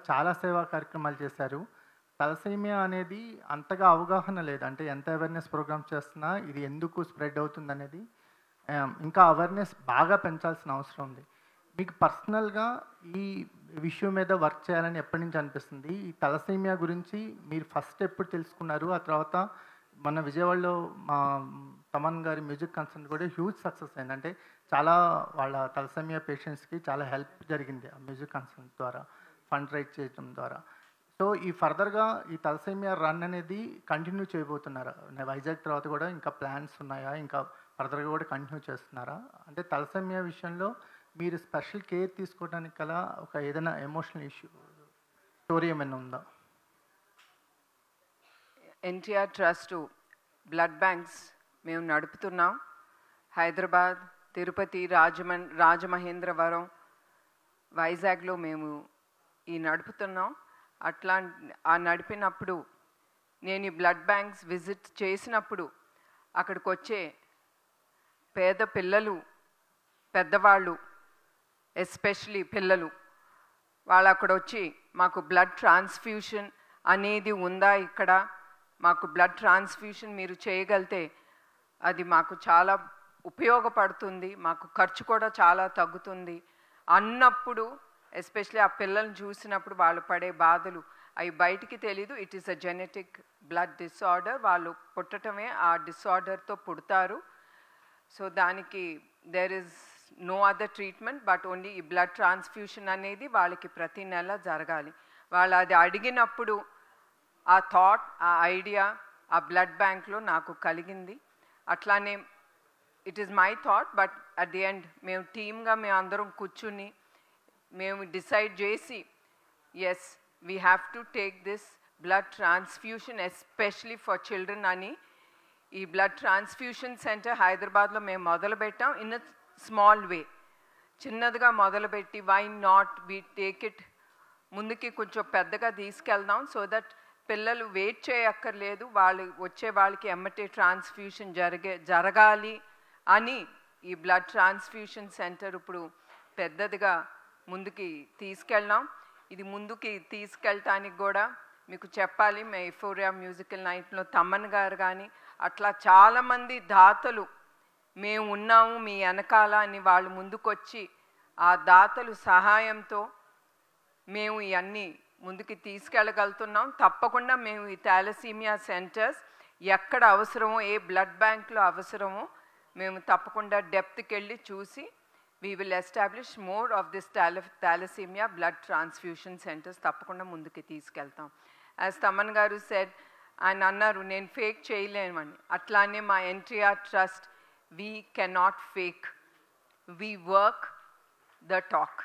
చాలా సేవా కార్యక్రమాలు చేశారు. తలసేమియా అనేది అంతగా అవగాహన లేదు. అంటే ఎంత అవేర్‌నెస్ ప్రోగ్రామ్స్ చేస్తున్నా ఇది ఎందుకు స్ప్రెడ్ అవుతుందనేది ఇంకా అవేర్‌నెస్ బాగా పెంచాల్సిన అవసరం ఉంది. మీకు పర్సనల్‌గా ఈ విషయం మీద వర్క్ చేయాలని ఎప్పటి నుంచి అనిపిస్తుంది? ఈ తలసేమియా గురించి మీరు ఫస్ట్ ఎప్పుడు తెలుసుకున్నారు? ఆ తర్వాత మన విజయవాడలో మా తమన్ గారి మ్యూజిక్ కన్సర్ట్ కూడా హ్యూజ్ సక్సెస్ అయింది. అంటే చాలా వాళ్ళ తలసేమియా పేషెంట్స్‌కి చాలా హెల్ప్ జరిగింది ఆ మ్యూజిక్ కన్సర్ట్ ద్వారా, ఫండ్ రైజ్ చేయడం ద్వారా. సో, ఈ ఫర్దర్‌గా ఈ తలసేమియా రన్ అనేది కంటిన్యూ చేయబోతున్నారా? వైజాగ్ తర్వాత కూడా ఇంకా ప్లాన్స్ ఉన్నాయా? ఇంకా ఫర్దర్‌గా కూడా కంటిన్యూ చేస్తున్నారా? అంటే తలసేమియా విషయంలో మీరు స్పెషల్ కేర్ తీసుకోవడానికి గల ఒక ఏదైనా ఎమోషనల్ స్టోరీ ఏమైనా ఉందా? ఎన్టీఆర్ ట్రస్ట్ బ్లడ్ బ్యాంక్స్ మేము నడుపుతున్నాం. హైదరాబాద్, తిరుపతి, రాజమహేంద్రవరం, వైజాగ్లో మేము ఈ నడుపుతున్నాం. ఆ నడిపినప్పుడు నేను ఈ బ్లడ్ బ్యాంక్స్ విజిట్ చేసినప్పుడు అక్కడికి వచ్చే పేద పిల్లలు, పెద్దవాళ్ళు, ఎస్పెషలీ పిల్లలు, వాళ్ళు అక్కడ వచ్చి మాకు బ్లడ్ ట్రాన్స్ఫ్యూషన్ అనేది ఉందా, ఇక్కడ మాకు బ్లడ్ ట్రాన్స్ఫ్యూషన్ మీరు చేయగలిగితే అది మాకు చాలా ఉపయోగపడుతుంది, మాకు ఖర్చు కూడా చాలా తగ్గుతుంది అన్నప్పుడు, ఎస్పెషలీ ఆ పిల్లల్ని చూసినప్పుడు వాళ్ళు పడే బాధలు అవి బయటికి తెలీదు. It is a genetic blood disorder. వాళ్ళు పుట్టటమే ఆ డిసార్డర్తో పుడతారు. సో దానికి there is no other treatment but only ఈ బ్లడ్ ట్రాన్స్ఫ్యూషన్ అనేది వాళ్ళకి ప్రతి నెల జరగాలి. వాళ్ళు అది అడిగినప్పుడు ఆ థాట్, ఆ ఐడియా ఆ బ్లడ్ బ్యాంక్లో నాకు కలిగింది. అట్లానే it is my thought, but at the end మేము టీమ్గా మేము అందరం కూర్చుని మేము డిసైడ్ చేసి yes we have to take this blood transfusion especially for children అని ఈ బ్లడ్ ట్రాన్స్ఫ్యూషన్ సెంటర్ హైదరాబాద్లో మేము మొదలుపెట్టాం. ఇన్ అ స్మాల్ వే, చిన్నదిగా మొదలుపెట్టి why not we take it ముందుకి కొంచెం పెద్దగా తీసుకెళ్దాం. సో దట్ పిల్లలు వెయిట్ చేయక్కర్లేదు, వాళ్ళు వచ్చే వాళ్ళకి ఎమ్మటే ట్రాన్స్ఫ్యూషన్ జరగాలి అని ఈ బ్లడ్ ట్రాన్స్ఫ్యూషన్ సెంటర్ ఇప్పుడు పెద్దదిగా ముందుకి తీసుకెళ్ళాం. ఇది ముందుకి తీసుకెళ్ళటానికి కూడా మీకు చెప్పాలి, మే ఎఫోరియా మ్యూజికల్ నైట్లో తమ్మన్ గారు కానీ అట్లా చాలామంది దాతలు మేము ఉన్నాము మీ వెనకాల అని వాళ్ళు ముందుకొచ్చి ఆ దాతలు సహాయంతో మేము ఇవన్నీ ముందుకి తీసుకెళ్ళగలుగుతున్నాం. తప్పకుండా మేము ఈ థాలసీమియా సెంటర్స్ ఎక్కడ అవసరమో, ఏ బ్లడ్ బ్యాంక్లో అవసరమో మేము తప్పకుండా డెప్త్కి వెళ్ళి చూసి we will establish more of this thalassemia blood transfusion centers తప్పకుండా ముందుకి తీసుకెళ్తాం. యాజ్ తమన్ గారు సెడ్, ఆయన అన్నారు నేను ఫేక్ చేయలేమని. అట్లానే మా NTR trust we cannot fake, we work the talk.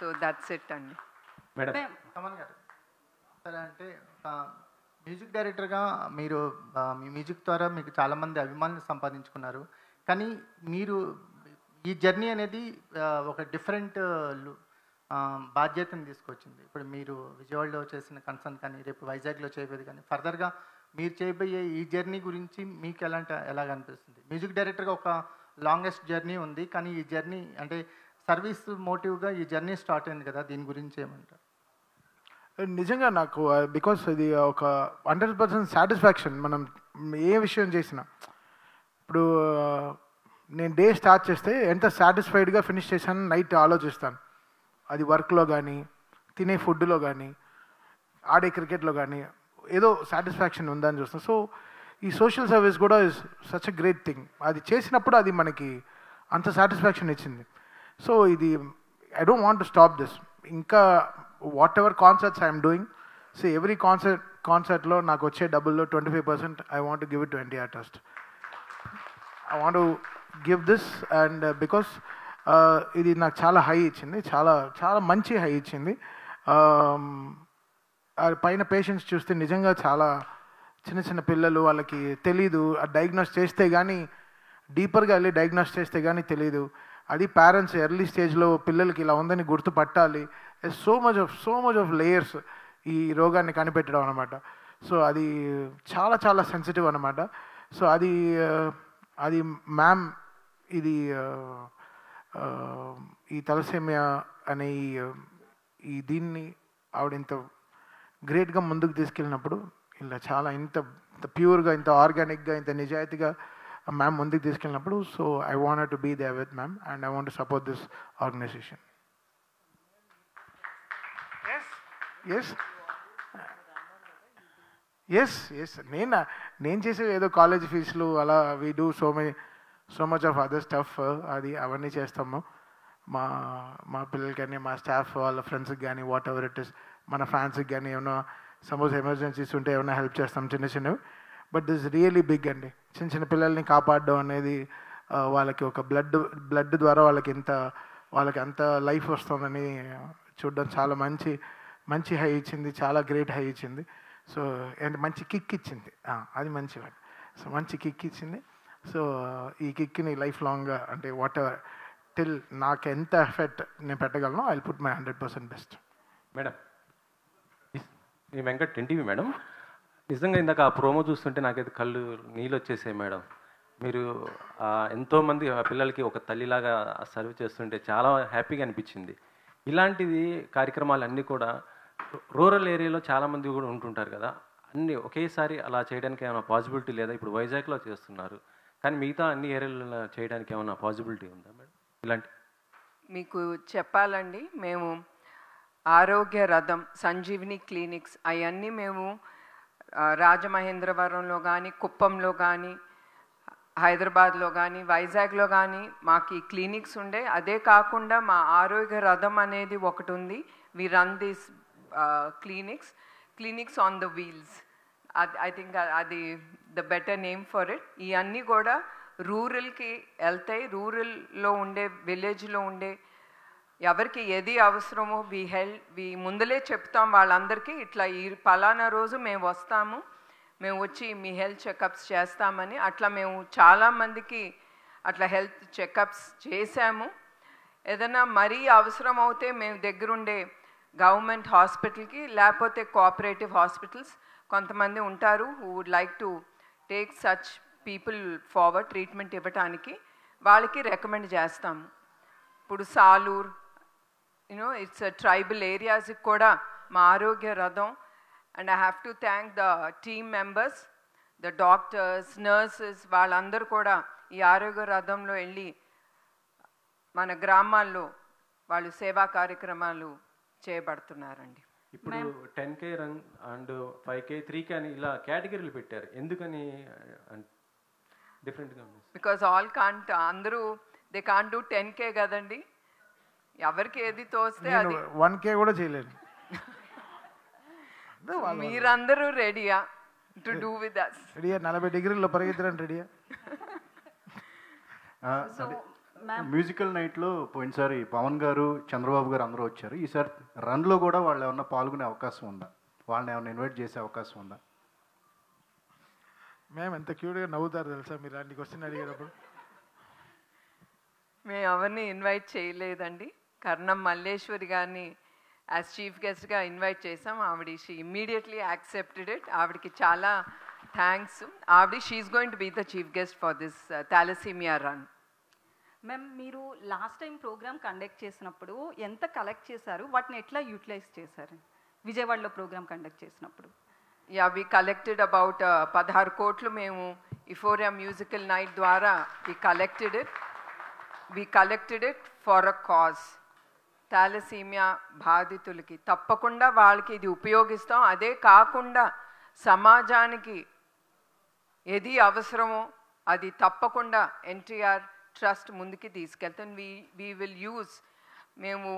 So that's it అండి. మేడం తమన్ గారు, సరే అంటే మ్యూజిక్ డైరెక్టర్గా మీరు మీ మ్యూజిక్ ద్వారా మీకు చాలామంది అభిమానులు సంపాదించుకున్నారు. కానీ మీరు ఈ జర్నీ అనేది ఒక డిఫరెంట్ బాధ్యతను తీసుకొచ్చింది. ఇప్పుడు మీరు విజయవాడలో చేసిన కన్సర్న్ కానీ, రేపు వైజాగ్లో చేయబోయేది కానీ, ఫర్దర్గా మీరు చేయబోయే ఈ జర్నీ గురించి మీకు ఎలాగ అనిపిస్తుంది? మ్యూజిక్ డైరెక్టర్గా ఒక లాంగెస్ట్ జర్నీ ఉంది, కానీ ఈ జర్నీ అంటే సర్వీస్ మోటివ్గా ఈ జర్నీ స్టార్ట్ అయింది కదా, దీని గురించి ఏమంటారు? నిజంగా నాకు బికాస్ ఇది ఒక 100% సాటిస్ఫాక్షన్. మనం ఏ విషయం చేసినా, ఇప్పుడు నేను డే స్టార్ట్ చేస్తే ఎంత సాటిస్ఫైడ్గా ఫినిష్ చేశాను నైట్ ఆలోచిస్తాను. అది వర్క్లో కానీ, తినే ఫుడ్లో కానీ, ఆడే క్రికెట్లో కానీ ఏదో సాటిస్ఫాక్షన్ ఉందని చూస్తాను. సో ఈ సోషల్ సర్వీస్ కూడా is such a great thing. అది చేసినప్పుడు అది మనకి అంత సాటిస్ఫాక్షన్ ఇచ్చింది. సో ఇది I don't want to stop this. ఇంకా whatever concerts I'm doing, so every కాన్సర్ట్లో నాకు వచ్చే డబ్బుల్లో 25% I want to give it to NTR trust. I want to give this and because ఇది నాకు చాలా హై ఇచ్చింది, చాలా చాలా మంచి హై ఇచ్చింది. పైన పేషెంట్స్ చూస్తే నిజంగా చాలా చిన్న చిన్న పిల్లలు, వాళ్ళకి తెలీదు, డయాగ్నోస్ చేస్తే కానీ డీపర్గా వెళ్ళి డయాగ్నోస్ చేస్తే కానీ తెలీదు. అది పేరెంట్స్ ఎర్లీ స్టేజ్లో పిల్లలకి ఇలా ఉందని గుర్తుపట్టాలి. సో మచ్ ఆఫ్ లేయర్స్ ఈ రోగాన్ని కనిపెట్టడం అనమాట. సో అది చాలా చాలా సెన్సిటివ్ అనమాట. సో అది మ్యామ్ ఇది ఈ తలసేమియా అనే దీన్ని ఆవిడ ఇంత గ్రేట్గా ముందుకు తీసుకెళ్ళినప్పుడు ఇలా చాలా ఇంత ప్యూర్గా, ఇంత ఆర్గానిక్గా, ఇంత నిజాయితీగా మ్యామ్ ముందుకు తీసుకెళ్ళినప్పుడు, so I want to be there with ma'am and I want to support this organisation. Yes నేను చేసేది ఏదో కాలేజ్ ఫీజులు అలా we do so much of other stuff, అది అవన్నీ చేస్తాము. మా పిల్లలకి కానీ, మా స్టాఫ్ వాళ్ళ ఫ్రెండ్స్కి కానీ, వాట్ ఎవర్ ఇట్ ఇస్, మన ఫ్యాన్స్కి కానీ ఏమైనా సపోజ్ ఎమర్జెన్సీస్ ఉంటే ఏమైనా హెల్ప్ చేస్తాం చిన్నవి. బట్ దిస్ రియలీ బిగ్ అండి. చిన్న పిల్లల్ని కాపాడడం అనేది వాళ్ళకి ఒక బ్లడ్ ద్వారా వాళ్ళకి అంత లైఫ్ వస్తుందని చూడడం చాలా మంచి హై ఇచ్చింది, చాలా గ్రేట్ హై ఇచ్చింది. సో మంచి కిక్ ఇచ్చింది, అది మంచి వాడు. సో మంచి కిక్ ఇచ్చింది. సో ఈ కిక్ని లైఫ్ లాంగ్గా అంటే వాట్ ఎవర్ టిల్ నాకు ఎంత ఎఫెక్ట్ నేను పెట్టగలను, I will put my 100% best. Madam, ఈ వెంకట్ ఎన్టీవీ మేడం, నిజంగా ఇందాక ఆ ప్రోమో చూస్తుంటే నాకైతే కళ్ళు నీళ్ళు వచ్చేసాయి మేడం. మీరు ఎంతోమంది పిల్లలకి ఒక తల్లిలాగా సర్వ్ చేస్తుంటే చాలా హ్యాపీగా అనిపించింది. ఇలాంటిది కార్యక్రమాలన్నీ కూడా రూరల్ ఏరియాలో చాలామంది కూడా ఉంటుంటారు కదా, అన్నీ ఒకేసారి అలా చేయడానికి ఏమైనా పాసిబిలిటీ లేదా? ఇప్పుడు వైజాగ్లో చేస్తున్నారు, కానీ మిగతా అన్ని ఏరియాలలో చేయడానికి ఏమైనా పాసిబిలిటీ ఉందా మేడం? ఇలాంటి మీకు చెప్పాలండి, మేము ఆరోగ్య రథం, సంజీవిని క్లినిక్స్ అవన్నీ మేము రాజమహేంద్రవరంలో కానీ, కుప్పంలో కానీ, హైదరాబాద్లో కానీ, వైజాగ్లో కానీ మాకు ఈ క్లినిక్స్ ఉండే. అదే కాకుండా మా ఆరోగ్య రథం అనేది ఒకటి ఉంది. We run this clinics on the wheels. I think అది the better name for it. ఇవన్నీ కూడా రూరల్కి వెళ్తాయి. రూరల్లో ఉండే, విలేజ్లో ఉండే ఎవరికి ఏది అవసరమో వి ముందలే చెప్తాం వాళ్ళందరికీ, ఇట్లా ఈ పలానా రోజు మేము వస్తాము, మేము వచ్చి మీ హెల్త్ చెకప్స్ చేస్తామని. అట్లా మేము చాలామందికి అట్లా హెల్త్ చెకప్స్ చేశాము. ఏదైనా మరీ అవసరం అవుతే మేము దగ్గరుండే గవర్నమెంట్ హాస్పిటల్కి, లేకపోతే కోఆపరేటివ్ హాస్పిటల్స్ కొంతమంది ఉంటారు who would like to take such people forward treatment ఇవ్వటానికి, వాళ్ళకి రికమెండ్ చేస్తాము. ఇప్పుడు సాలూర్, ఇట్స్ ట్రైబల్ ఏరియాస్కి కూడా మా ఆరోగ్య రథం. And I have to thank the team members, the doctors, nurses, వాళ్ళందరూ కూడా ఈ ఆరోగ్య రథంలో వెళ్ళి మన గ్రామాల్లో వాళ్ళు సేవా కార్యక్రమాలు చేయబడుతున్నారండి. ఇప్పుడు 10K run and 5K 3K అని ఇలా కేటగిరీలు పెట్టారు, ఎందుకని డిఫరెంట్గా? బికాజ్ అందరూ దే కాంట్ డూ 10K కదండి, ఎవరికి ఏది తోస్తే అది. 1K కూడా చేయలేదు. మీరందరూ రెడీయా టు డూ విత్ us? రెడీయా, 40 డిగ్రీల్లో పరిగెత్తడానికి రెడీయా? మ్యూజికల్ నైట్లో పోయినసారి పవన్ గారు, చంద్రబాబు గారు అందరూ వచ్చారు. ఈసారి రన్లో కూడా వాళ్ళు ఏమన్నా పాల్గొనే అవకాశం ఉందా? వాళ్ళని ఏమన్నా ఇన్వైట్ చేసే అవకాశం ఉందా? మేము ఎంత క్యూట్గా నవ్వుతారు తెలుసా మీరు అలాంటి క్వశ్చన్ అడిగేటప్పుడు. మేము ఎవరిని ఇన్వైట్ చేయలేదండి. కర్ణం మల్లేశ్వరి గారిని యాజ్ చీఫ్ గెస్ట్గా ఇన్వైట్ చేసాం. ఆవిడ షీ ఇమ్మీడియట్లీ యాక్సెప్టెడ్ ఇట్. ఆవిడకి చాలా thanks. She's going to be the chief guest for this thalassemia run. Ma'am, మీరు లాస్ట్ టైం ప్రోగ్రామ్ కండక్ట్ చేసినప్పుడు ఎంత కలెక్ట్ చేశారు, వాటిని ఎట్లా యూటిలైజ్ చేశారు విజయవాడలో ప్రోగ్రామ్ కండక్ట్ చేసినప్పుడు? వి కలెక్టెడ్ అబౌట్ 16 కోట్లు మేము ఇఫోరియా మ్యూజికల్ నైట్ ద్వారా we collected it for a cause. Thalassaemia బాధితులకి తప్పకుండా వాళ్ళకి ఇది ఉపయోగిస్తాం. అదే కాకుండా సమాజానికి ఏది అవసరమో అది తప్పకుండా ఎన్టీఆర్ ట్రస్ట్ ముందుకి తీసుకెళ్తాం. వీ విల్ యూజ్, మేము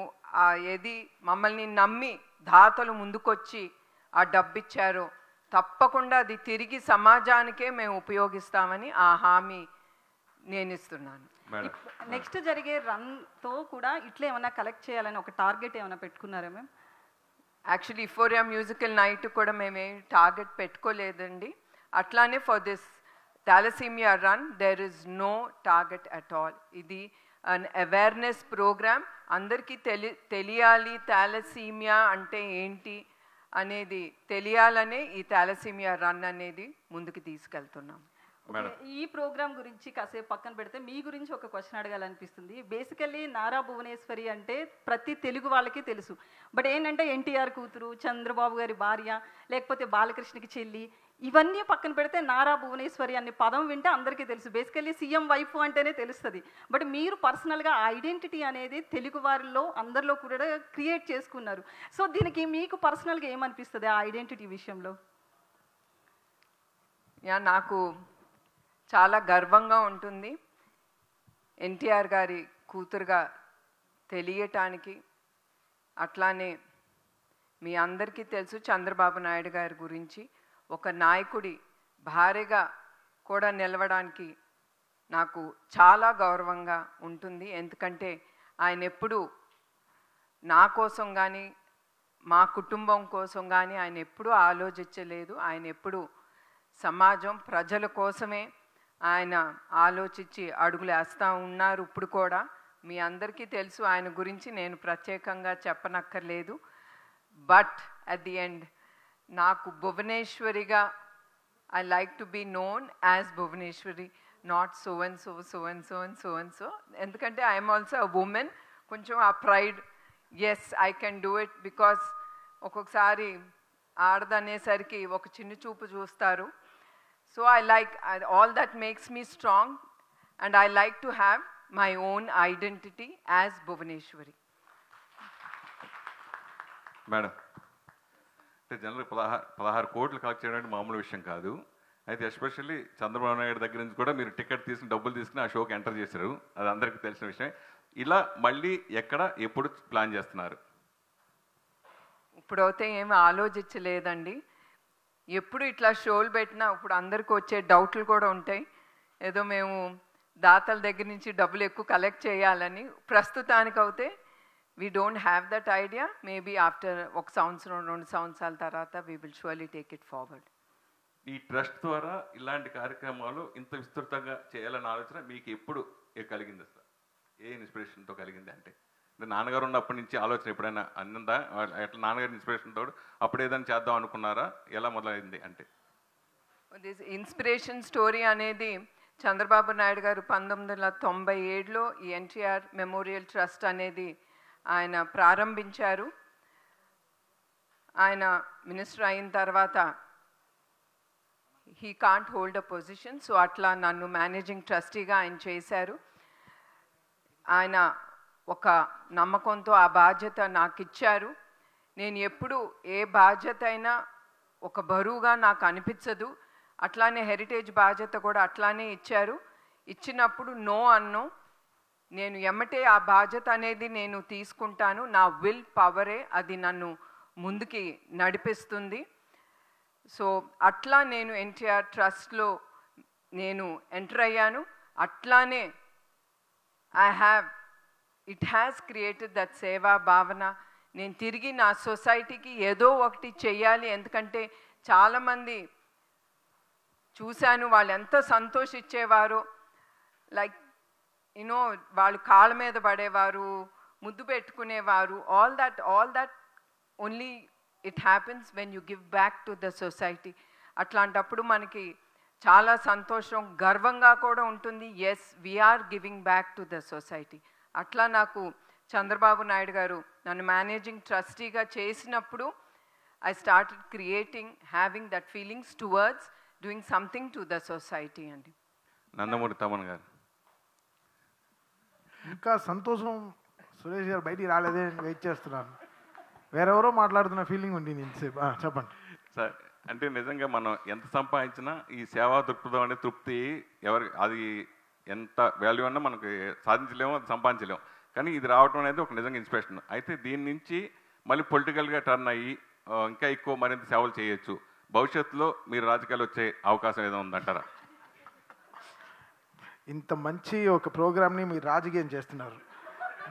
ఏది మమ్మల్ని నమ్మి దాతలు ముందుకొచ్చి ఆ డబ్బిచ్చారో తప్పకుండా అది తిరిగి సమాజానికే మేము ఉపయోగిస్తామని ఆ హామీ నేను ఇస్తున్నాను. నెక్స్ట్ జరిగే రన్తో కూడా ఇట్లా ఏమైనా కలెక్ట్ చేయాలని ఒక టార్గెట్ ఏమైనా పెట్టుకున్నారా ma'am? Actually euphoria musical night కూడా మేమే టార్గెట్ పెట్టుకోలేదండి. అట్లానే for this thalassemia run there is no target at all. ఇది అన్ అవేర్నెస్ ప్రోగ్రామ్. అందరికీ తెలియాలి థాలసీమియా అంటే ఏంటి అనేది తెలియాలనే ఈ థాలసీమియా రన్ అనేది ముందుకు తీసుకెళ్తున్నాం. ఓకే, ఈ ప్రోగ్రామ్ గురించి కాసేపు పక్కన పెడితే మీ గురించి ఒక క్వశ్చన్ అడగాలనిపిస్తుంది. బేసికల్లీ నారా భువనేశ్వరి అంటే ప్రతి తెలుగు వాళ్ళకి తెలుసు. బట్ ఏంటంటే ఎన్టీఆర్ కూతురు, చంద్రబాబు గారి భార్య, లేకపోతే బాలకృష్ణకి చెల్లి, ఇవన్నీ పక్కన పెడితే నారా భువనేశ్వరి అనే పదం వింటే అందరికీ తెలుసు. బేసికల్లీ సీఎం వైఫ్ అంటేనే తెలుస్తుంది. బట్ మీరు పర్సనల్గా ఐడెంటిటీ అనేది తెలుగు వారిలో అందరిలో కూడా క్రియేట్ చేసుకున్నారు. సో దీనికి మీకు పర్సనల్గా ఏమనిపిస్తుంది ఆ ఐడెంటిటీ విషయంలో? నాకు చాలా గర్వంగా ఉంటుంది ఎన్టీఆర్ గారి కూతురుగా తెలియటానికి. అట్లానే మీ అందరికీ తెలుసు చంద్రబాబు నాయుడు గారి గురించి. ఒక నాయకుడి భార్యగా కూడా నిలవడానికి నాకు చాలా గౌరవంగా ఉంటుంది. ఎందుకంటే ఆయన ఎప్పుడూ నా కోసం కానీ మా కుటుంబం కోసం కానీ ఆయన ఎప్పుడూ ఆలోచించలేదు. ఆయన ఎప్పుడూ సమాజం ప్రజల కోసమే ఆయన ఆలోచించి అడుగులు వేస్తూ ఉన్నారు. ఇప్పుడు కూడా మీ అందరికీ తెలుసు ఆయన గురించి, నేను ప్రత్యేకంగా చెప్పనక్కర్లేదు. బట్ అట్ ది ఎండ్ నాకు భువనేశ్వరిగా I like to be known as Bhuvaneshwari, not so and so, so and so and so and so. ఎందుకంటే ఐఎమ్ ఆల్సో అ ఉమెన్. కొంచెం ఆ pride, yes I can do it. Because ఒక్కొక్కసారి ఆడదనేసరికి ఒక చిన్న చూపు చూస్తారు. So I like all that makes me strong, and I like to have my own identity as Bhuvaneshwari. Madam, అంటే జనరల్ 16 కోట్లు కలెక్ట్ చేయడం మామూలు విషయం కాదు. అయితే ఎస్పెషల్లీ చంద్రబాబు నాయుడు దగ్గర నుంచి కూడా మీరు టికెట్ తీసుకుని డబ్బులు తీసుకుని ఆ షోకి ఎంటర్ చేశారు. అది అందరికీ తెలిసిన విషయం. ఇలా మళ్ళీ ఎక్కడ ఎప్పుడు ప్లాన్ చేస్తున్నారు? ఇప్పుడైతే ఏమి ఆలోచించలేదండి. ఎప్పుడు ఇట్లా షోలు పెట్టినా ఇప్పుడు అందరికీ వచ్చే డౌట్లు కూడా ఉంటాయి. ఏదో మేము దాతల దగ్గర నుంచి డబ్బులు ఎక్కువ కలెక్ట్ చేయాలని. ప్రస్తుతానికి అయితే we don't have that idea. Maybe after 1 సంవత్సరం 2 సంవత్సరాల తర్వాత we will surely take it forward. ఈ ట్రస్ట్ ద్వారా ఇలాంటి కార్యక్రమాలు ఇంత విస్తృతంగా చేయాలన్న ఆలోచన మీకు ఎప్పుడు కలిగింది? అసలు ఏ ఇన్స్పిరేషన్తో కలిగింది? అంటే నాన్నగారు ఉన్నప్పటి నుంచి ఆలోచన ఎప్పుడైనా అన్నందా? ఎట్లా నాన్నగారి ఇన్స్పిరేషన్ తోడు అప్పుడు ఏదైనా చేద్దాం అనుకున్నారా? ఎలా మొదలైంది? అంటే దిస్ ఇన్స్పిరేషన్ స్టోరీ అనేది చంద్రబాబు నాయుడు గారు 1997లో ఈ ఎన్టీఆర్ మెమోరియల్ ట్రస్ట్ అనేది ఆయన ప్రారంభించారు. ఆయన మినిస్టర్ అయిన తర్వాత he can't hold a position. So అట్లా నన్ను మేనేజింగ్ ట్రస్టీగా ఆయన చేశారు. ఆయన ఒక నమ్మకంతో ఆ బాధ్యత నాకు ఇచ్చారు. నేను ఎప్పుడు ఏ బాధ్యత అయినా ఒక బరువుగా నాకు అనిపించదు. అట్లానే హెరిటేజ్ బాధ్యత కూడా అట్లానే ఇచ్చారు. ఇచ్చినప్పుడు నో అన్నో, నేను ఎమ్మటే ఆ బాధ్యత అనేది నేను తీసుకుంటాను. నా విల్ పవరే అది నన్ను ముందుకి నడిపిస్తుంది. సో అట్లా నేను ఎన్టీఆర్ ట్రస్ట్లో నేను ఎంటర్ అయ్యాను. అట్లానే ఇట్ హ్యాస్ క్రియేటెడ్ దట్ సేవా భావన. నేను తిరిగి నా సొసైటీకి ఏదో ఒకటి చెయ్యాలి. ఎందుకంటే చాలామంది చూశాను, వాళ్ళు ఎంత సంతోషించేవారో. లైక్ యూనో వాళ్ళు కాళ్ళ మీద పడేవారు, ముద్దు పెట్టుకునేవారు. All that only it happens when you give back to the society. అట్లాంటప్పుడు మనకి చాలా సంతోషం, గర్వంగా కూడా ఉంటుంది. Yes, we're giving back to the society. అట్లా నాకు చంద్రబాబు నాయుడు గారు నన్ను మేనేజింగ్ ట్రస్టీగా చేసినప్పుడు I started creating, having that feelings towards doing something to the society అండి. నందమూరి తమన్ గారు. ఇంకా సంతోషం సురేష్ గారు బయటికి రాలేదే, వెయిట్ చేస్తున్నాను. వేరెవరో మాట్లాడుతున్న ఫీలింగ్ ఉంది ఇంతసేపు. చెప్పండి సార్. అంటే నిజంగా మనం ఎంత సంపాదించినా ఈ సేవా దృక్పథం అనే తృప్తి అది ఎంత వాల్యూ అన్నా మనకి సాధించలేము, అది సంపాదించలేము. కానీ ఇది రావడం అనేది ఒక నిజంగా ఇన్స్పిరేషన్. అయితే దీని నుంచి మళ్ళీ పొలిటికల్గా టర్న్ అయ్యి ఇంకా ఎక్కువ మరింత సేవలు చేయొచ్చు. భవిష్యత్తులో మీరు రాజకీయాలు వచ్చే అవకాశం ఏదో ఉందంటారా? ఇంత మంచి ఒక ప్రోగ్రామ్ని మీరు రాజకీయం చేస్తున్నారు,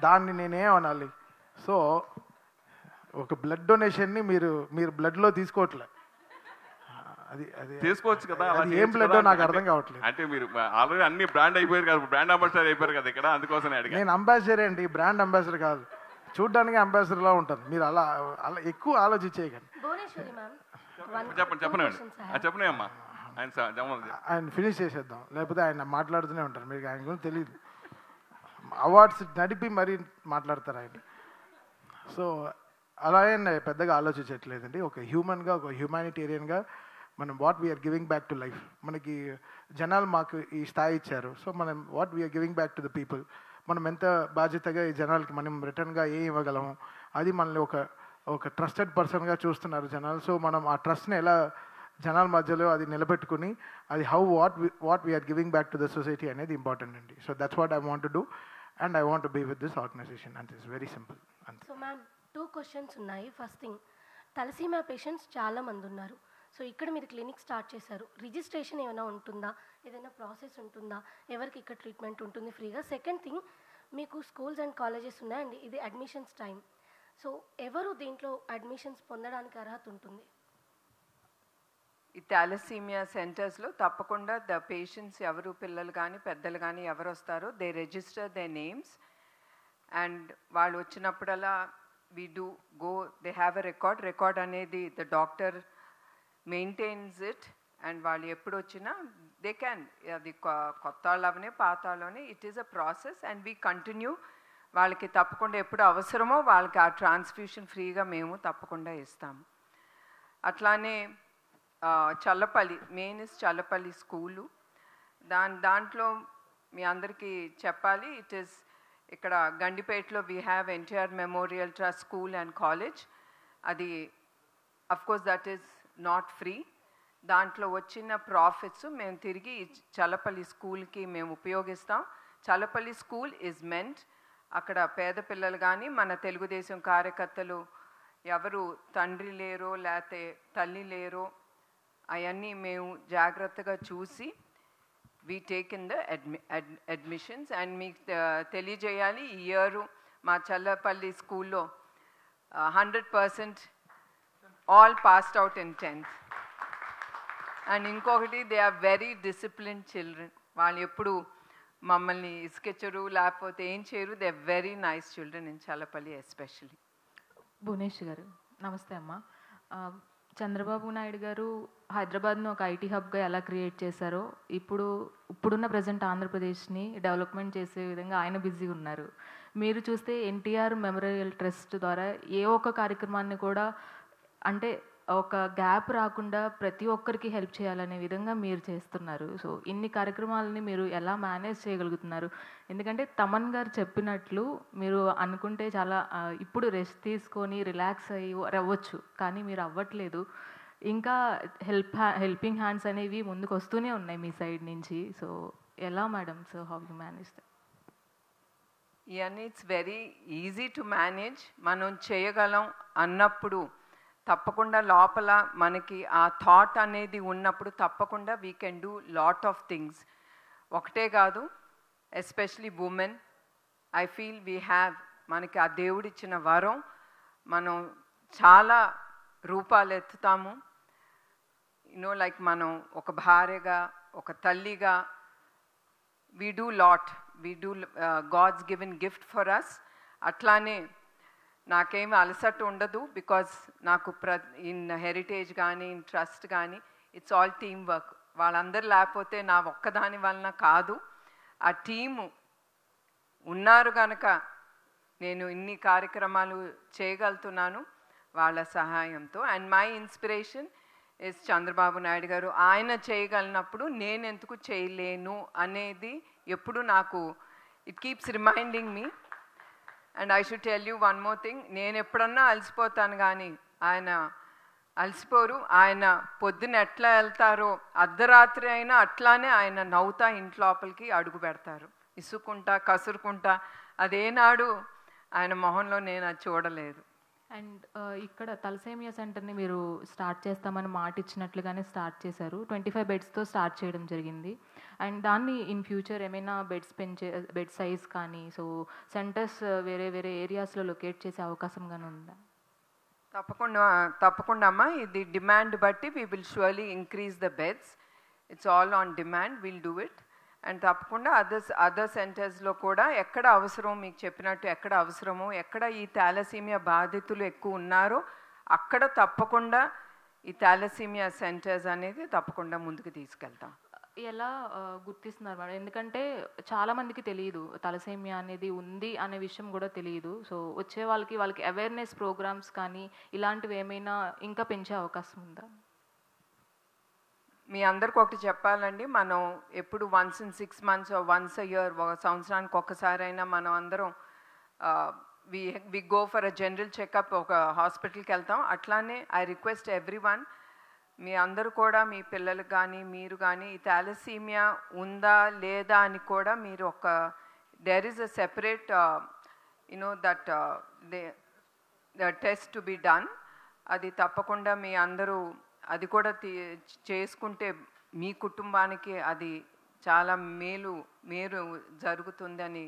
దాన్ని నేనేమనాలి? సో ఒక బ్లడ్ డొనేషన్ని మీరు బ్లడ్లో తీసుకోవట్లే, అది అది తీసుకోవచ్చు కదా. అది ఏం బ్లడ్ నాకు అర్థం కావట్లేదు. అంటే మీరు ఆల్రెడీ అన్ని బ్రాండ్ అయిపోయారు కదా, బ్రాండ్ అంబాసిడర్ అయిపోయారు కదా ఇక్కడ, అందుకోసం అడిగాను. నేను అంబాసిడర్ అండి, బ్రాండ్ అంబాసిడర్ కాదు. చూడ్డానికి అంబాసిడర్లా ఉంటాను. మీరు అలా ఎక్కువ ఆలోచించేయకండి. చెప్పండి అమ్మా. ఆయన ఫినిష్ చేసేద్దాం, లేకపోతే ఆయన మాట్లాడుతూనే ఉంటారు, మీకు ఆయన గురించి తెలియదు. అవార్డ్స్ నడిపి మరీ మాట్లాడతారు ఆయన. సో అలాగే పెద్దగా ఆలోచించట్లేదండి. ఒక హ్యూమన్గా, ఒక హ్యూమానిటేరియన్గా మనం what we're giving back to life. మనకి జనాలు మాకు ఈ స్థాయి ఇచ్చారు, సో మనం what we're giving back to the people. మనం ఎంత బాధ్యతగా ఈ జనాలకి మనం రిటర్న్గా ఏం ఇవ్వగలము, అది మనల్ని ఒక ట్రస్టెడ్ పర్సన్గా చూస్తున్నారు జనాలు. సో మనం ఆ ట్రస్ట్ని ఎలా జనాల మధ్యలో అది నిలబెట్టుకుని అది what we're giving back to the society అనేది ఇంపార్టెంట్ అండి. So that's what I want to do and I want to be with this organisation and it's very simple. So ma'am 2 questions ఉన్నాయి. ఫస్ట్ థింగ్, తలసీమియా పేషెంట్స్ చాలా మంది ఉన్నారు. So ఇక్కడ మీరు clinic start చేశారు, registration ఏమైనా ఉంటుందా, ఏదైనా ప్రాసెస్ ఉంటుందా, ఎవరికి ఇక్కడ ట్రీట్మెంట్ ఉంటుంది ఫ్రీగా? సెకండ్ థింగ్, మీకు స్కూల్స్ అండ్ కాలేజెస్ ఉన్నాయండి, ఇది అడ్మిషన్స్ టైం. సో ఎవరు దీంట్లో అడ్మిషన్స్ పొందడానికి అర్హత ఉంటుంది? ఈ థాలసీమియా సెంటర్స్లో తప్పకుండా ద పేషెంట్స్ ఎవరు, పిల్లలు కానీ పెద్దలు కానీ ఎవరు వస్తారో they register they names and వాళ్ళు వచ్చినప్పుడల్లా we do go, they have a record అనేది the doctor maintains it and వాళ్ళు ఎప్పుడు వచ్చినా they can, అది కొత్త వాళ్ళవనే పాత వాళ్ళనే, it is a process and we continue. వాళ్ళకి తప్పకుండా ఎప్పుడు అవసరమో వాళ్ళకి ఆ ట్రాన్స్ఫ్యూషన్ ఫ్రీగా మేము తప్పకుండా ఇస్తాము. అట్లానే Challapalli main is Challapalli school, దాంట్లో మీ అందరికీ చెప్పాలి, ఇట్ ఈస్ ఇక్కడ గండిపేటలో we have NTR memorial trust school and college. అది of course that is not free. దాంట్లో వచ్చిన ప్రాఫిట్స్ మేము తిరిగి చల్లపల్లి స్కూల్కి మేము ఉపయోగిస్తాం. చల్లపల్లి స్కూల్ ఈజ్ మెంట్, అక్కడ పేద పిల్లలు కానీ మన తెలుగుదేశం కార్యకర్తలు ఎవరు తండ్రి లేరో లేకపోతే తల్లి లేరో అవన్నీ మేము జాగ్రత్తగా చూసి we take in the admissions and మీకు తెలియజేయాలి, ఈ ఇయర్ మా చల్లపల్లి స్కూల్లో 100% all passed out in 10th. And ఇంకొకటి, they are very disciplined children. వాళ్ళు ఎప్పుడు మమ్మల్ని ఇసుకెచ్చరు లేకపోతే ఏం చేయరు. They are very nice children in Challapalli especially. Bhuvanesh గారు నమస్తే అమ్మ. చంద్రబాబు నాయుడు గారు హైదరాబాద్ను ఒక ఐటీ హబ్గా ఎలా క్రియేట్ చేశారో ఇప్పుడున్న ప్రజెంట్ ఆంధ్రప్రదేశ్ని డెవలప్మెంట్ చేసే విధంగా ఆయన బిజీగా ఉన్నారు. మీరు చూస్తే ఎన్టీఆర్ మెమోరియల్ ట్రస్ట్ ద్వారా ఏ ఒక్క కార్యక్రమాన్ని కూడా అంటే ఒక గ్యాప్ రాకుండా ప్రతి ఒక్కరికి హెల్ప్ చేయాలనే విధంగా మీరు చేస్తున్నారు. సో ఇన్ని కార్యక్రమాలని మీరు ఎలా మేనేజ్ చేయగలుగుతున్నారు? ఎందుకంటే తమన్ గారు చెప్పినట్లు మీరు అనుకుంటే చాలా ఇప్పుడు రెస్ట్ తీసుకొని రిలాక్స్ అవ్వచ్చు, కానీ మీరు అవ్వట్లేదు. ఇంకా హెల్పింగ్ హ్యాండ్స్ అనేవి ముందుకు వస్తూనే ఉన్నాయి మీ సైడ్ నుంచి. సో ఎలా madam? So how you manage that? ఇవన్నీ it's very easy to manage. మనం చేయగలం అన్నప్పుడు తప్పకుండా లోపల మనకి ఆ థాట్ అనేది ఉన్నప్పుడు తప్పకుండా we can do lot of things. ఒకటే కాదు, especially women, I feel we have, మనకి ఆ దేవుడిచ్చిన వరం, మనం చాలా రూపాలు ఎత్తుతాము. యూనో లైక్ మనం ఒక భార్యగా, ఒక తల్లిగా, we do lot, we do God's given gift for us. అట్లానే నాకేమి అలసట ఉండదు, బికాజ్ నాకు ఇన్ హెరిటేజ్ కానీ ఇన్ ట్రస్ట్ కానీ ఇట్స్ ఆల్ టీమ్ వర్క్. వాళ్ళందరూ లేకపోతే నా ఒక్కదాని వలన కాదు, ఆ టీము ఉన్నారు కనుక నేను ఇన్ని కార్యక్రమాలు చేయగలుగుతున్నాను వాళ్ళ సహాయంతో. And my inspiration is Chandrababu Naidu గారు. ఆయన చేయగలిగినప్పుడు నేను ఎందుకు చేయలేను అనేది ఎప్పుడు నాకు it keeps reminding me. And I should tell you one more thing, నేను ఎప్పుడన్నా అలసిపోతాను కానీ ఆయన అలసిపోరు. ఆయన పొద్దున ఎట్లా వెళ్తారో అర్ధరాత్రి అయినా అట్లానే ఆయన నవ్వుతా ఇంట్లోపలికి అడుగు పెడతారు, ఇసుకుంటా కసురుకుంటా. అదేనాడు ఆయన మొహంలో నేను అది చూడలేదు. అండ్ ఇక్కడ తలసేమియా సెంటర్ని మీరు స్టార్ట్ చేస్తామని మాట ఇచ్చినట్లుగానే స్టార్ట్ చేశారు. 25 బెడ్స్తో స్టార్ట్ చేయడం జరిగింది. అండ్ దాన్ని ఇన్ ఫ్యూచర్ ఏమైనా బెడ్ సైజ్ కానీ సో సెంటర్స్ వేరే వేరే ఏరియాస్లో లొకేట్ చేసే అవకాశం కానీ ఉందా? తప్పకుండా అమ్మా. ఇది డిమాండ్ బట్టి we will surely increase the beds. It's all on demand, will do it. And తప్పకుండా అదర్ సెంటర్స్లో కూడా ఎక్కడ అవసరం, మీకు చెప్పినట్టు ఎక్కడ అవసరమో, ఎక్కడ ఈ థాలసీమియా బాధితులు ఎక్కువ ఉన్నారో అక్కడ తప్పకుండా ఈ థాలసీమియా సెంటర్స్ అనేది తప్పకుండా ముందుకు తీసుకెళ్తాం. ఎలా గుర్తిస్తున్నారు మేడం? ఎందుకంటే చాలా మందికి తెలియదు తలసేమియా అనేది ఉంది అనే విషయం కూడా తెలియదు. సో వచ్చే వాళ్ళకి అవేర్నెస్ ప్రోగ్రామ్స్ కానీ ఇలాంటివి ఏమైనా ఇంకా పెంచే అవకాశం ఉందా? మీ అందరికి ఒకటి చెప్పాలండి, మనం ఎప్పుడు once in 6 months once a year, ఒక సంవత్సరానికి ఒక్కసారైనా మనం అందరం we go for a general checkup, ఒక హాస్పిటల్కి వెళ్తాం. అట్లానే ఐ రిక్వెస్ట్ ఎవ్రీవన్, మీ అందరూ కూడా మీ పిల్లలకు కానీ మీరు కానీ ఈ థాలసీమియా ఉందా లేదా అని కూడా మీరు ఒక there is a separate that the test to be done. అది తప్పకుండా మీ అందరూ అది కూడా చేసుకుంటే మీ కుటుంబానికి అది చాలా మేలు జరుగుతుందని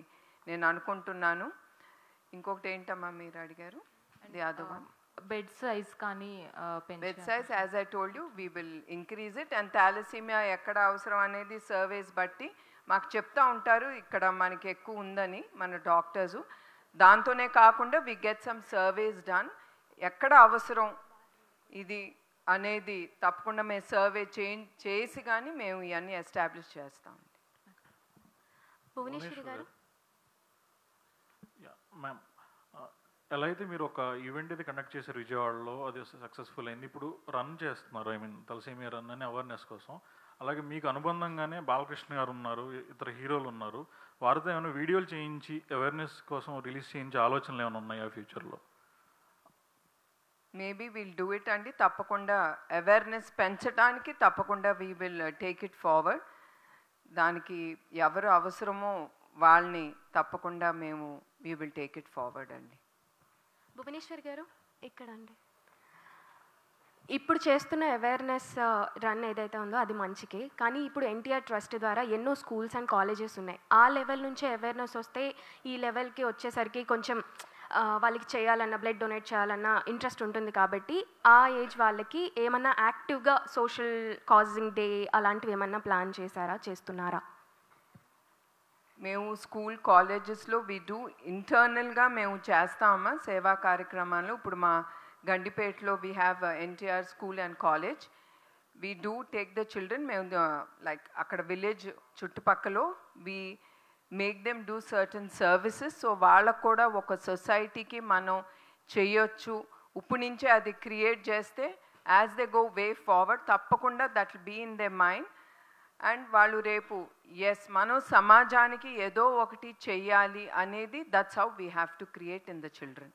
నేను అనుకుంటున్నాను. ఇంకొకటి ఏంటమ్మా మీరు అడిగారు? అది అదొక బెడ్ సైజ్ కానీ bed size as I told you we will increase it. And thalassemia ఎక్కడ అవసరం అనేది సర్వేస్ బట్టి మాకు చెప్తా ఉంటారు ఇక్కడ మనకి ఎక్కువ ఉందని మన డాక్టర్సు. దాంతోనే కాకుండా we get some surveys done, ఎక్కడ అవసరం ఇది అనేది తప్పకుండా మేము సర్వే చేసి కానీ మేము ఇవన్నీ ఎస్టాబ్లిష్ చేస్తాం. భువనేశ్వరి గారు. మ్యామ్, ఎలా అయితే మీరు ఒక ఈవెంట్ అయితే కండక్ట్ చేశారు విజయవాడలో, అది సక్సెస్ఫుల్ అయింది. ఇప్పుడు రన్ చేస్తున్నారు, ఐ మీన్ తలసేమియా రన్ అని అవేర్నెస్ కోసం. అలాగే మీకు అనుబంధంగానే బాలకృష్ణ గారు ఉన్నారు, ఇతర హీరోలు ఉన్నారు. వారితో ఏమైనా వీడియోలు చేయించి అవేర్నెస్ కోసం రిలీజ్ చేయించే ఆలోచనలు ఏమైనా ఉన్నాయా ఫ్యూచర్లో? మేబీ విల్ డూ ఇట్ అండి. తప్పకుండా అవేర్నెస్ పెంచడానికి తప్పకుండా we will take it forward. దానికి ఎవరు అవసరమో వాళ్ళని తప్పకుండా మేము we will take it forward అండి. భువనేశ్వర్ గారు ఇక్కడ అండి. ఇప్పుడు చేస్తున్న అవేర్నెస్ రన్ ఏదైతే ఉందో అది మంచికే, కానీ ఇప్పుడు ఎన్టీఆర్ ట్రస్ట్ ద్వారా ఎన్నో స్కూల్స్ అండ్ కాలేజెస్ ఉన్నాయి. ఆ లెవెల్ నుంచే అవేర్నెస్ వస్తే ఈ లెవెల్కి వచ్చేసరికి కొంచెం వాళ్ళకి చేయాలన్నా, బ్లడ్ డొనేట్ చేయాలన్నా ఇంట్రెస్ట్ ఉంటుంది. కాబట్టి ఆ ఏజ్ వాళ్ళకి ఏమన్నా యాక్టివ్గా సోషల్ కాజింగ్ డే అలాంటివి ఏమన్నా ప్లాన్ చేస్తున్నారా? మేము స్కూల్ కాలేజెస్లో వి డూ ఇంటర్నల్గా మేము చేస్తామా సేవా కార్యక్రమాలు. ఇప్పుడు మా గండిపేటలో we have NTR school and college. We do take the children. మేము లైక్ అక్కడ విలేజ్ చుట్టుపక్కల we make them do certain services. So వాళ్ళకు కూడా ఒక సొసైటీకి మనం చేయొచ్చు. ఇప్పుడు నుంచే అది క్రియేట్ చేస్తే as they go way forward తప్పకుండా that will be in their mind. And వాళ్ళు రేపు ఎస్ మనం సమాజానికి ఏదో ఒకటి చెయ్యాలి అనేది that's how we have to create in the children.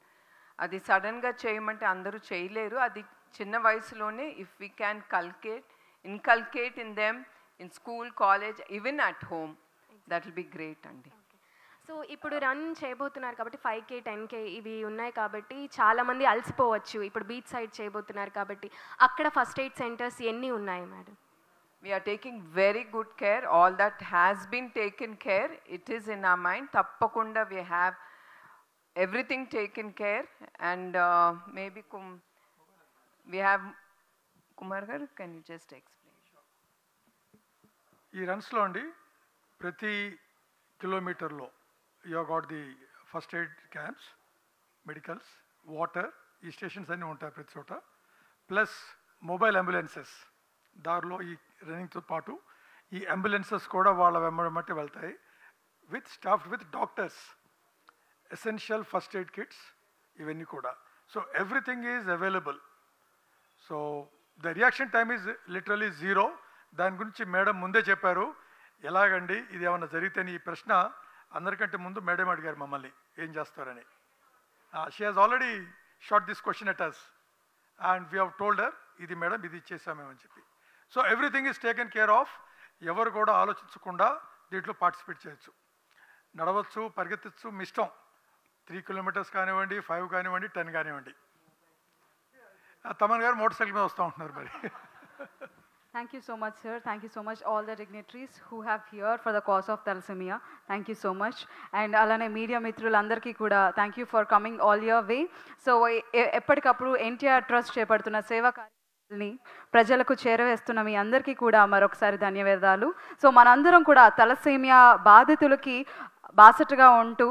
అది సడన్గా చేయమంటే అందరూ చేయలేరు. అది చిన్న వయసులోనే if we can inculcate in them in school, college, even at home, that will be great అండి. సో ఇప్పుడు రన్ చేయబోతున్నారు కాబట్టి 5K 10K ఇవి ఉన్నాయి కాబట్టి చాలామంది అలసిపోవచ్చు. ఇప్పుడు బీచ్ సైడ్ చేయబోతున్నారు కాబట్టి అక్కడ ఫస్ట్ ఎయిడ్ సెంటర్స్ ఎన్ని ఉన్నాయి madam? We are taking very good care. All that has been taken care. It is in our mind. Tappakunda we have everything taken care. And maybe we have Kumar garu, can you just explain? ఈ రన్స్లో అండి ప్రతి కిలోమీటర్లో you got the first aid camps, medicals, water, ఈ stations అన్నీ ఉంటాయి ప్రతి చోట. ప్లస్ మొబైల్ అంబులెన్సెస్ దారిలో ఈ రన్నింగ్తో పాటు ఈ అంబులెన్సెస్ కూడా వాళ్ళ వెంబడి వెళ్తాయి with staffed with doctors, essential first aid kits ఇవన్నీ కూడా. So everything is available. So the reaction time is literally zero. దాని గురించి మేడం ముందే చెప్పారు. ఎలాగండి ఇది ఏమన్నా జరిగితే ఈ ప్రశ్న అందరికంటే ముందు మేడం అడిగారు మమ్మల్ని ఏం చేస్తారని. She has already shot this question at us and we have told her ఇది మేడం ఇది ఇచ్చేసామేమని చెప్పి. So everything is taken care of. ఎవరు కూడా ఆలోచించకుండా దీంట్లో పార్టిసిపేట్ చేయొచ్చు. నడవచ్చు, పరిగెత్తచ్చు, మీ ఇష్టం. 3 kilometers కానివ్వండి, 5 కానివ్వండి, 10 కానివ్వండి. తమన్ గారు మోటార్ సైకిల్ మీద వస్తూ ఉంటున్నారు మరి. Thank you so much, sir. Thank you so much, all the dignitaries who have here for the cause of thalassemia. Thank you so much. And alane media mitrulandarki kuda thank you for coming all your way. So ఎప్పటికప్పుడు NTR trust చేపడుతున్న సేవా కార్యక్రమాలని ప్రజలకు చేరవేస్తున్న మీ అందరికీ కూడా మరొకసారి ధన్యవాదాలు. So మనందరం కూడా తలసేమియా బాధితులకి బాసటగా ఉంటూ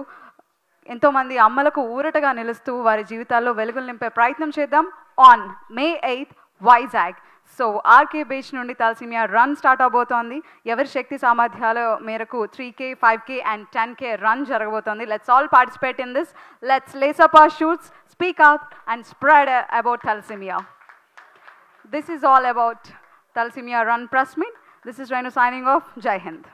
ఎంతోమంది అమ్మలకు ఊరటగా నిలుస్తూ వారి జీవితాల్లో వెలుగులు నింపే ప్రయత్నం చేద్దాం. On May 8th Vizag. So RK beach నుండి తలసీమియా రన్ స్టార్ట్ అవబోతోంది. ఎవరి శక్తి సామర్థ్యాల మేరకు 3K, 5K and 10K run జరగబోతోంది. Let's all participate in this. Let's lace up our షూట్స్, speak out and spread about thalassaemia. This is all about Thalassemia Run Press Meet. This is Renu signing off. Jai Hind.